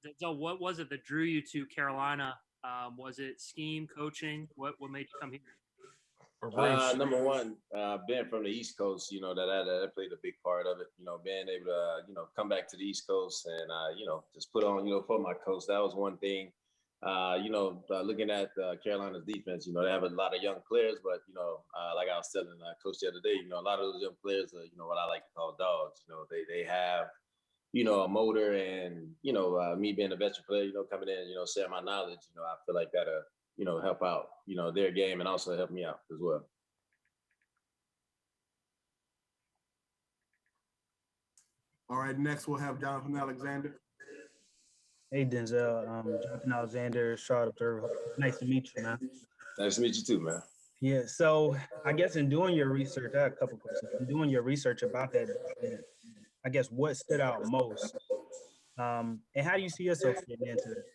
Denzel, what was it that drew you to Carolina? Was it scheme, coaching? What made you come here? Number one, being from the East Coast, that played a big part of it. Being able to, come back to the East Coast and, just put on, for my coach. That was one thing. Looking at Carolina's defense, they have a lot of young players, but, like I was telling Coach the other day, a lot of those young players are, what I like to call dogs. They have, a motor and, me being a veteran player, coming in, sharing my knowledge, I feel like that'll, help out, their game and also help me out as well. All right, next we'll have Jonathan Alexander. Hey, Denzel. Jonathan Alexander, Charlotte Observer. Nice to meet you, man. Nice to meet you too, man. Yeah, so I guess in doing your research, I have a couple questions. In doing your research about that, I guess what stood out most? And how do you see yourself fitting into it?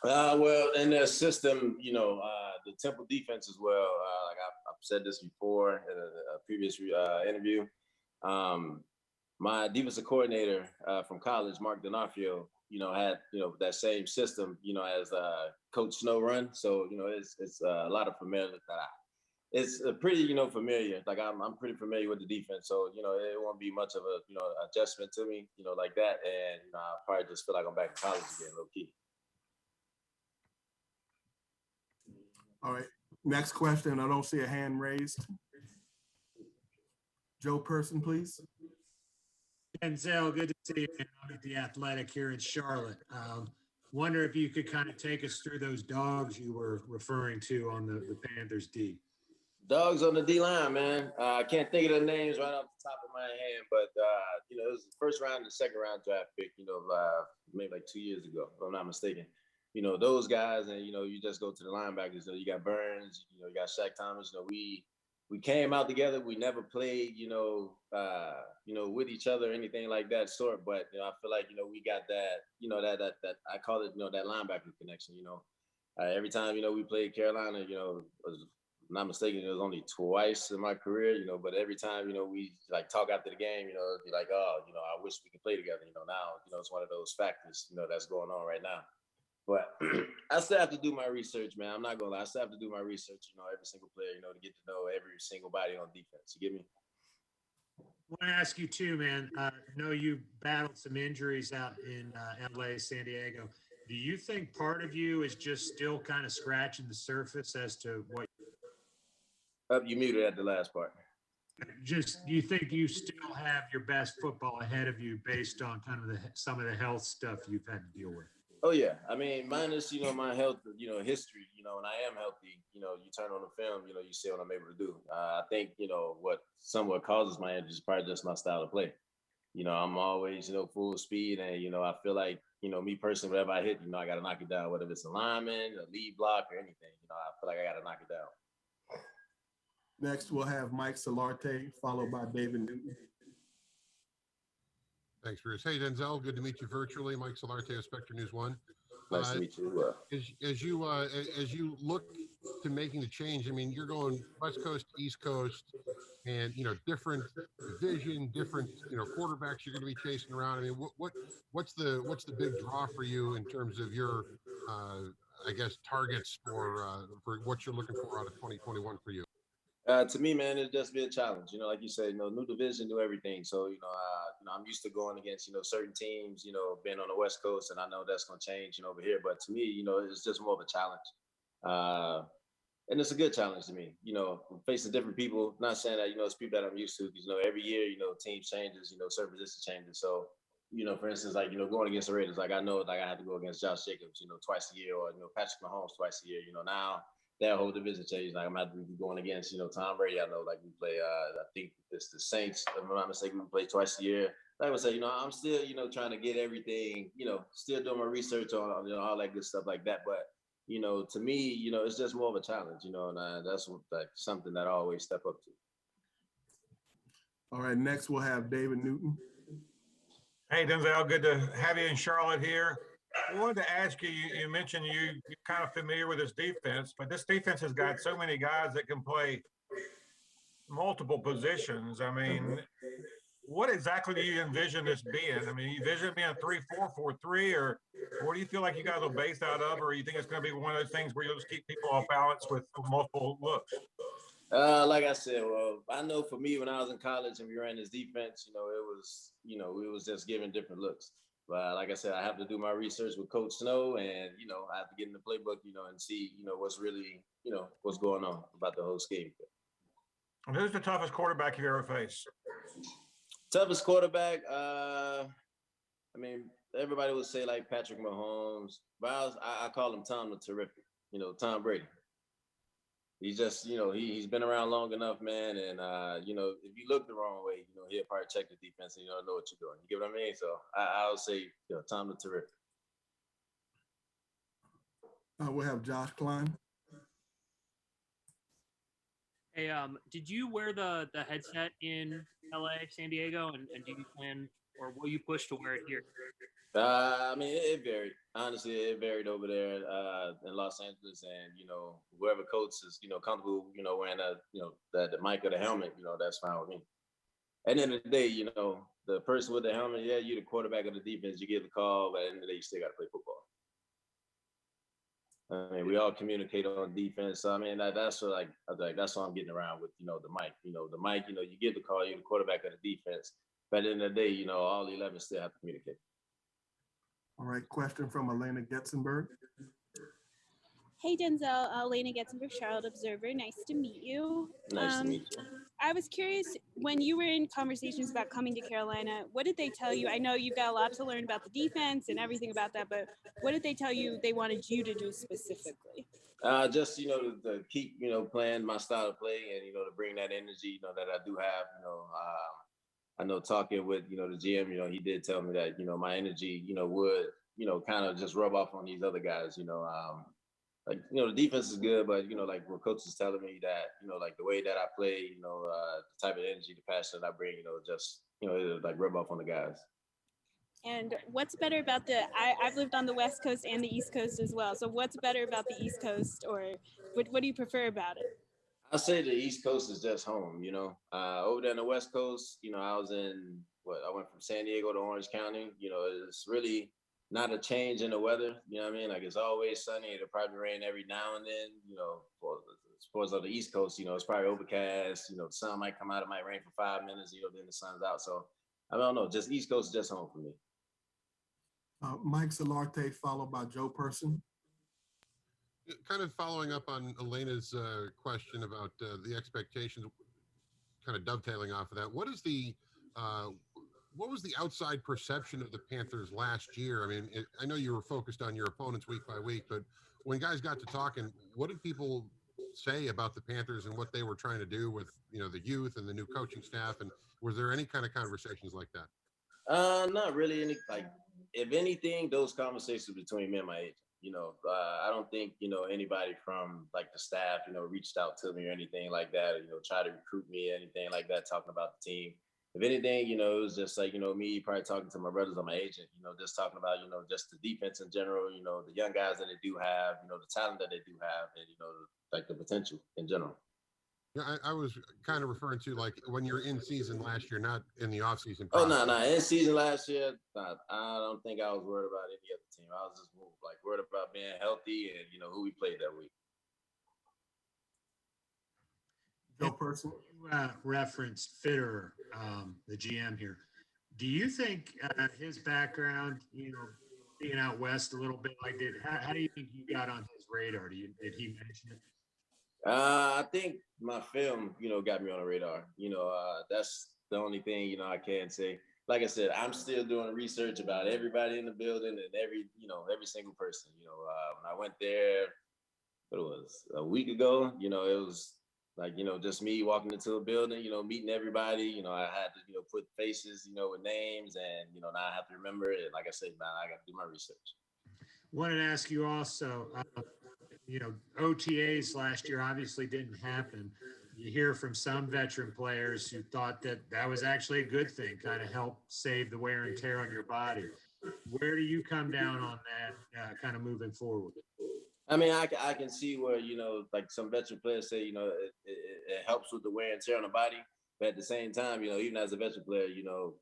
Well, in their system, the Temple defense as well. Like I've said this before in a previous interview. My defensive coordinator from college, Mark D'Onofrio, had that same system, as Coach Snow run. So it's a lot of familiar it's pretty familiar. Like I'm pretty familiar with the defense, so it won't be much of a adjustment to me, like that. And I probably just feel like I'm back in college again, low key. All right, next question. I don't see a hand raised. Joe Person, please. Denzel, good to see you, man. I'm at the Athletic here in Charlotte. Wonder if you could kind of take us through those dogs you were referring to on the Panthers D. Dogs on the D line, man. I can't think of the names right off the top of my head, but it was the first round and the second round draft pick, maybe like 2 years ago, if I'm not mistaken. Those guys, and you just go to the linebackers. You got Burns, you got Shaq Thomas. We came out together. We never played, with each other or anything like that sort. But I feel like we got that, that I call it, that linebacker connection. Every time we played Carolina, was not mistaken, it was only twice in my career. But every time we like talk after the game, it'd be like, oh, I wish we could play together. Now it's one of those factors that's going on right now. But I still have to do my research, man. I'm not gonna lie. I still have to do my research, every single player, to get to know every single body on defense. You get me? I want to ask you too, man. I know you battled some injuries out in LA, San Diego. Do you think part of you is just still kind of scratching the surface as to what? You muted at the last part. Just, do you think you still have your best football ahead of you based on kind of some of the health stuff you've had to deal with? Oh yeah, I mean, minus my health, history, and I am healthy. You turn on the film, you see what I'm able to do. I think what somewhat causes my injury is probably just my style of play. I'm always full speed, and I feel like me personally, whatever I hit, I got to knock it down. Whether it's a lineman, a lead block, or anything, I feel like I got to knock it down. Next, we'll have Mike Solarte, followed by David Newton. Thanks, Bruce. Hey, Denzel, good to meet you virtually. Mike Solarte of Spectre News 1. Nice to meet you. As you look to making the change, I mean, you're going West Coast, East Coast, and different division, different quarterbacks you're going to be chasing around. I mean, what's the big draw for you in terms of your I guess targets for what you're looking for out of 2021 for you? To me, man, it'd just be a challenge. Like you said, new division, new everything. So, I'm used to going against, certain teams, being on the West Coast, and I know that's going to change, over here. But to me, it's just more of a challenge. And it's a good challenge to me, facing different people. Not saying that, it's people that I'm used to, because, every year, teams changes, certain position changes. So, for instance, like, going against the Raiders, like I know, like I have to go against Josh Jacobs, twice a year, or, Patrick Mahomes twice a year, now. That whole division change. Like I'm about to be going against, Tom Brady. I know, like we play. I think it's the Saints. If I'm not mistaken, we play twice a year. Like I say, I'm still, trying to get everything. Still doing my research on, all that good stuff like that. But to me, it's just more of a challenge. And that's like something that I always step up to. All right, next we'll have David Newton. Hey, Denzel, good to have you in Charlotte here. I wanted to ask you, you mentioned you're kind of familiar with this defense, but this defense has got so many guys that can play multiple positions. I mean, what exactly do you envision this being? I mean, you envision it being a 3-4-4-3, or what do you feel like you guys will base out of, or you think it's going to be one of those things where you'll just keep people off balance with multiple looks? Like I said, well, I know for me when I was in college and we ran this defense, it was just giving different looks. But like I said, I have to do my research with Coach Snow, and I have to get in the playbook, and see, what's really, what's going on about the whole scheme. And who's the toughest quarterback you've ever faced? Toughest quarterback, I mean, everybody would say like Patrick Mahomes, but I call him Tom the Terrific. Tom Brady. He's just, he's been around long enough, man. And, if you look the wrong way, he'll probably check the defense and you don't know what you're doing. You get what I mean? So I would say, Tom the Terrific. We'll have Josh Klein. Hey, did you wear the headset in LA, San Diego, and do you plan, or will you push to wear it here? I mean, it varied. Honestly, it varied over there in Los Angeles, and whoever coach is comfortable, wearing the mic or the helmet, that's fine with me. At the end of the day, the person with the helmet, yeah, you're the quarterback of the defense. You get the call, but at the end of the day, you still got to play football. I mean, we all communicate on defense. So, I mean, that's what that's what I'm getting around with, the mic. The mic, you get the call, you're the quarterback of the defense. But at the end of the day, all 11 still have to communicate. All right, question from Elena Getzenberg. Hey, Denzel. Elena Getzenberg, Charlotte Observer. Nice to meet you. Nice to meet you. I was curious, when you were in conversations about coming to Carolina, what did they tell you? I know you've got a lot to learn about the defense and everything about that, but what did they tell you they wanted you to do specifically? Just, to keep, playing my style of play and, to bring that energy, that I do have, I know talking with, the GM, he did tell me that, my energy, would, kind of just rub off on these other guys, the defense is good, but, like what coach is telling me that, like the way that I play, the type of energy, the passion that I bring, just, it'll like rub off on the guys. And what's better about I've lived on the West Coast and the East Coast as well. So what's better about the East Coast, or what do you prefer about it? I say the East Coast is just home, over there on the West Coast, I was I went from San Diego to Orange County, it's really not a change in the weather, what I mean? Like it's always sunny, it'll probably rain every now and then, as far as on the East Coast, it's probably overcast, the sun might come out, it might rain for 5 minutes, then the sun's out. So I don't know, just East Coast is just home for me. Mike Solarte, followed by Joe Person. Kind of following up on Elena's question about the expectations, kind of dovetailing off of that. What was the outside perception of the Panthers last year? I mean, I know you were focused on your opponents week by week, but when guys got to talking, what did people say about the Panthers and what they were trying to do with, the youth and the new coaching staff? And was there any kind of conversations like that? Not really any, like, if anything, those conversations between me and my agent. I don't think, anybody from like the staff, reached out to me or anything like that, or, try to recruit me or anything like that, talking about the team. If anything, it was just like, me probably talking to my brothers or my agent, just talking about, just the defense in general, the young guys that they do have, the talent that they do have, and, like the potential in general. Yeah, I was kind of referring to like when you're in season last year, not in the off season. Oh, no. In season last year, I don't think I was worried about any other team. I was just like worried about being healthy and, who we played that week. Joe Person. You referenced Fitter, the GM here. Do you think his background, being out west a little bit like that, how do you think you got on his radar? Did he mention it? I think my film, got me on the radar. That's the only thing, I can say. Like I said, I'm still doing research about everybody in the building and every single person. When I went there, what it was a week ago, it was like, just me walking into a building, meeting everybody. I had to, put faces, with names, and, now I have to remember it. Like I said, man, I got to do my research. Wanted to ask you also, OTAs last year obviously didn't happen. You hear from some veteran players who thought that was actually a good thing, kind of help save the wear and tear on your body. Where do you come down on that kind of moving forward? I mean, I can see where, like some veteran players say, it helps with the wear and tear on the body. But at the same time, even as a veteran player,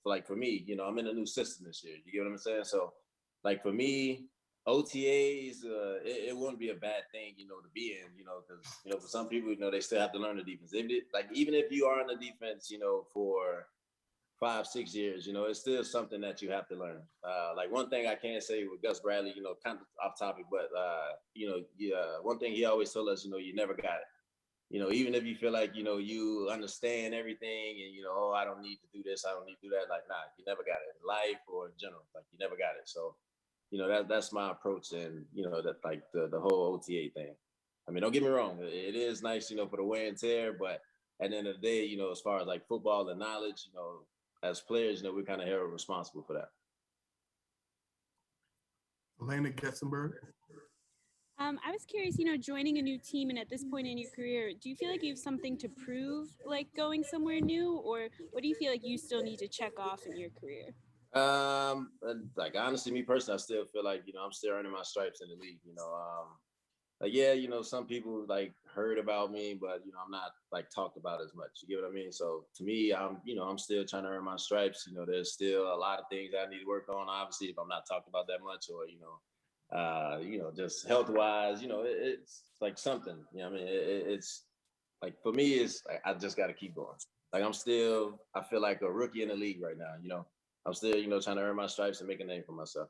like for me, I'm in a new system this year. You get what I'm saying? So, like for me, OTAs, it wouldn't be a bad thing, to be in, because for some people, they still have to learn the defense. Even if you are in the defense, for 5-6 years, it's still something that you have to learn. Like one thing I can say with Gus Bradley, kind of off topic, but one thing he always told us, you never got it. Even if you feel like, you understand everything and, oh, I don't need to do this, I don't need to do that. Like, nah, you never got it in life or in general. Like, you never got it. So, that's my approach and, that like the whole OTA thing. I mean, don't get me wrong. It is nice, for the wear and tear, but at the end of the day, as far as like football and knowledge, as players, we're kind of held responsible for that. Elena Getzenberg. I was curious, joining a new team and at this point in your career, do you feel like you have something to prove, like going somewhere new, or what do you feel like you still need to check off in your career? Like honestly, me personally, I still feel like I'm still earning my stripes in the league. Like yeah, some people like heard about me, but I'm not like talked about as much. You get what I mean? So to me, I'm still trying to earn my stripes. There's still a lot of things I need to work on. Obviously, if I'm not talked about that much, or just health wise, it's like something. I mean, it's like for me, it's like, I just got to keep going. Like I feel like a rookie in the league right now. I'm still, trying to earn my stripes and make a name for myself.